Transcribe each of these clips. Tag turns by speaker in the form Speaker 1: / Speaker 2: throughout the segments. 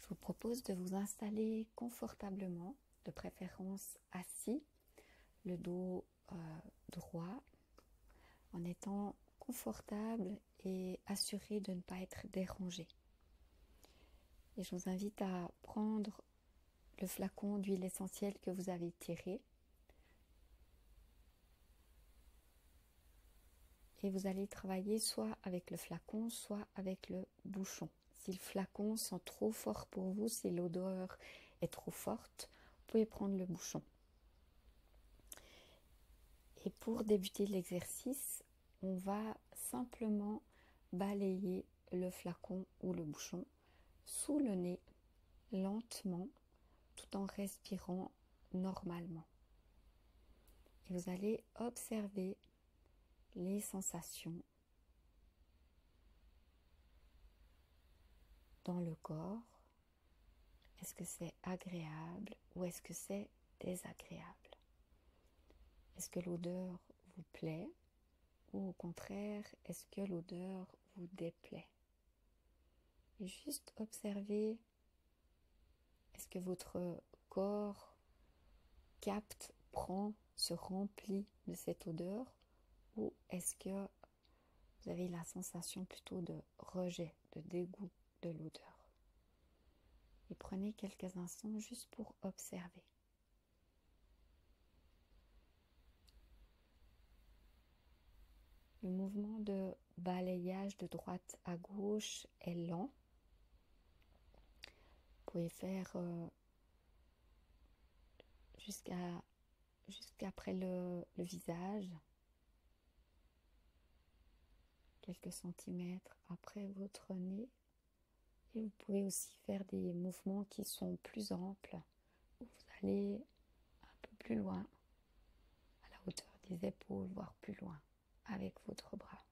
Speaker 1: Je vous propose de vous installer confortablement, de préférence assis, le dos droit, en étant confortable et assuré de ne pas être dérangé. Et je vous invite à prendre le flacon d'huile essentielle que vous avez tiré et vous allez travailler soit avec le flacon, soit avec le bouchon. Si le flacon sent trop fort pour vous, si l'odeur est trop forte, vous pouvez prendre le bouchon. Et pour débuter l'exercice, on va simplement balayer le flacon ou le bouchon sous le nez, lentement, tout en respirant normalement. Et vous allez observer les sensations dans le corps. Est-ce que c'est agréable ou est-ce que c'est désagréable? Est-ce que l'odeur vous plaît ou au contraire, est-ce que l'odeur vous déplaît? Et juste observer, est-ce que votre corps capte, prend, se remplit de cette odeur ou est-ce que vous avez la sensation plutôt de rejet, de dégoût de l'odeur? Et prenez quelques instants juste pour observer. Le mouvement de balayage de droite à gauche est lent. Vous pouvez faire jusqu'après le visage, quelques centimètres après votre nez. Et vous pouvez aussi faire des mouvements qui sont plus amples, où vous allez un peu plus loin, à la hauteur des épaules, voire plus loin, avec votre bras.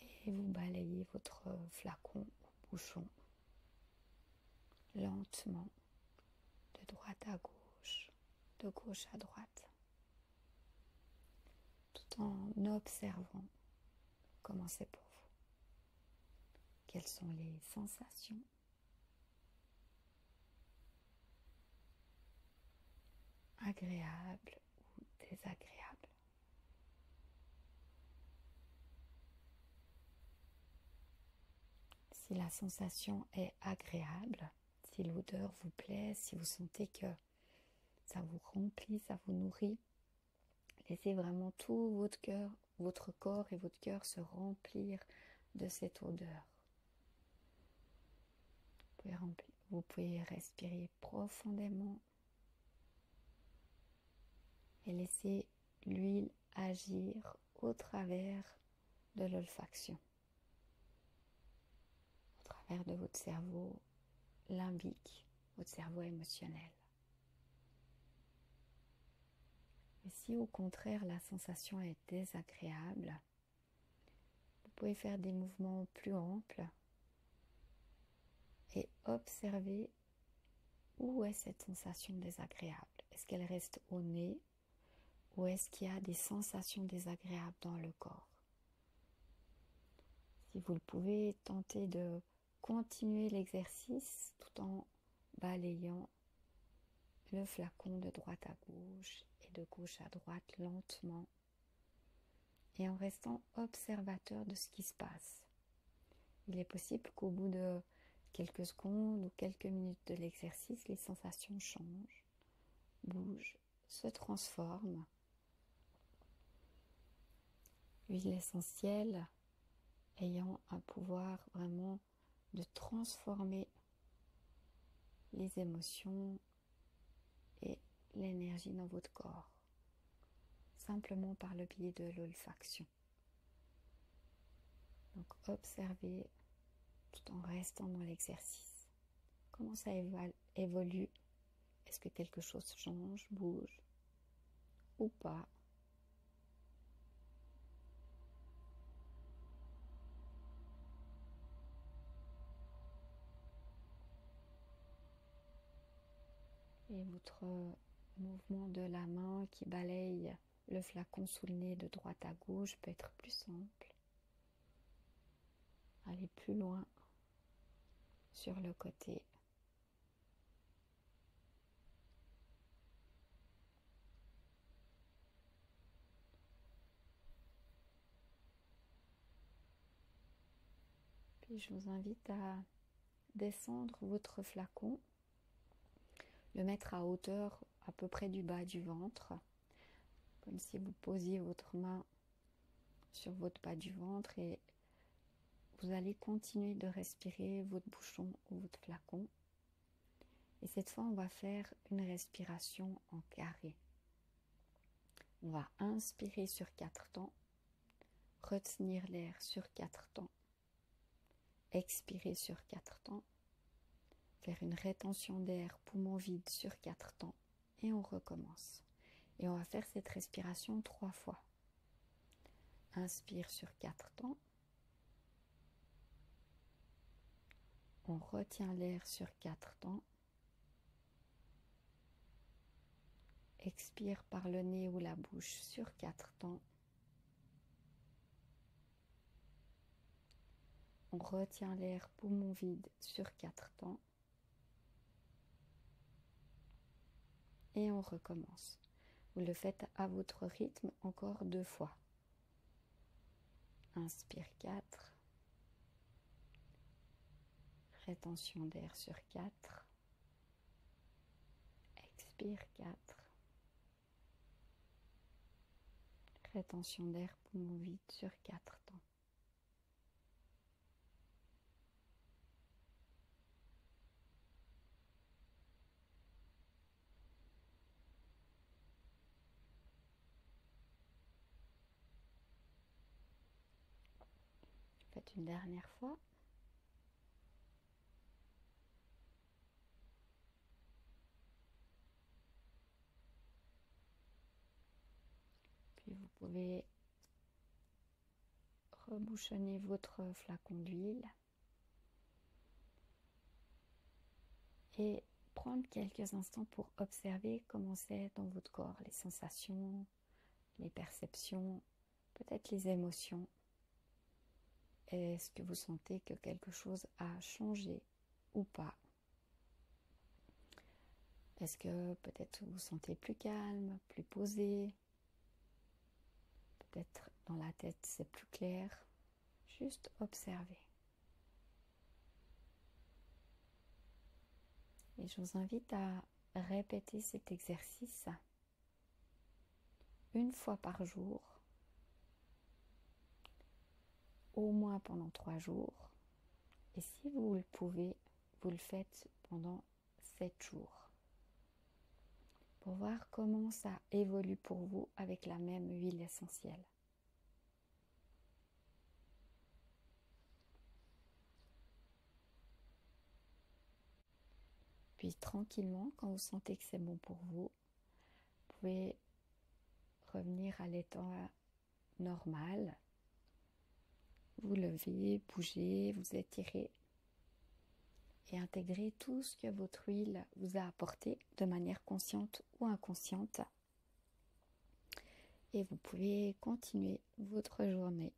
Speaker 1: Et vous balayez votre flacon ou bouchon lentement, de droite à gauche, de gauche à droite, tout en observant comment c'est pour vous. Quelles sont les sensations? Agréables ou désagréables? Si la sensation est agréable, si l'odeur vous plaît, si vous sentez que ça vous remplit, ça vous nourrit, laissez vraiment tout votre corps et votre cœur se remplir de cette odeur. Vous pouvez respirer profondément et laisser l'huile agir au travers de l'olfaction, au travers de votre cerveau limbique, votre cerveau émotionnel. Et si au contraire la sensation est désagréable, vous pouvez faire des mouvements plus amples et observer où est cette sensation désagréable. Est-ce qu'elle reste au nez ou est-ce qu'il y a des sensations désagréables dans le corps? Si vous le pouvez, tentez de continuer l'exercice tout en balayant le flacon de droite à gauche et de gauche à droite lentement et en restant observateur de ce qui se passe. Il est possible qu'au bout de quelques secondes ou quelques minutes de l'exercice, les sensations changent, bougent, se transforment. L'huile essentielle ayant un pouvoir vraiment de transformer les émotions et l'énergie dans votre corps, simplement par le biais de l'olfaction. Donc observez tout en restant dans l'exercice. Comment ça évolue? Est-ce que quelque chose change, bouge ou pas? Et votre mouvement de la main qui balaye le flacon sous le nez de droite à gauche peut être plus simple. Allez plus loin sur le côté. Puis je vous invite à descendre votre flacon, le mettre à hauteur à peu près du bas du ventre, comme si vous posiez votre main sur votre bas du ventre et vous allez continuer de respirer votre bouchon ou votre flacon. Et cette fois, on va faire une respiration en carré. On va inspirer sur 4 temps, retenir l'air sur 4 temps, expirer sur 4 temps, faire une rétention d'air poumon vide sur 4 temps et on recommence. Et on va faire cette respiration 3 fois. Inspire sur 4 temps. On retient l'air sur 4 temps. Expire par le nez ou la bouche sur 4 temps. On retient l'air poumon vide sur 4 temps. Et on recommence. Vous le faites à votre rythme encore 2 fois. Inspire 4. Rétention d'air sur 4. Expire 4. Rétention d'air poumon vide sur 4 temps. Faites une dernière fois. Puis vous pouvez rebouchonner votre flacon d'huile et prendre quelques instants pour observer comment c'est dans votre corps, les sensations, les perceptions, peut-être les émotions. Est-ce que vous sentez que quelque chose a changé ou pas? Est-ce que peut-être vous vous sentez plus calme, plus posé? Peut-être dans la tête c'est plus clair. Juste observer. Et je vous invite à répéter cet exercice une fois par jour, au moins pendant 3 jours. Et si vous le pouvez, vous le faites pendant 7 jours. Pour voir comment ça évolue pour vous avec la même huile essentielle. Puis tranquillement, quand vous sentez que c'est bon pour vous, vous pouvez revenir à l'état normal. Vous levez, bougez, vous étirez et intégrez tout ce que votre huile vous a apporté de manière consciente ou inconsciente. Et vous pouvez continuer votre journée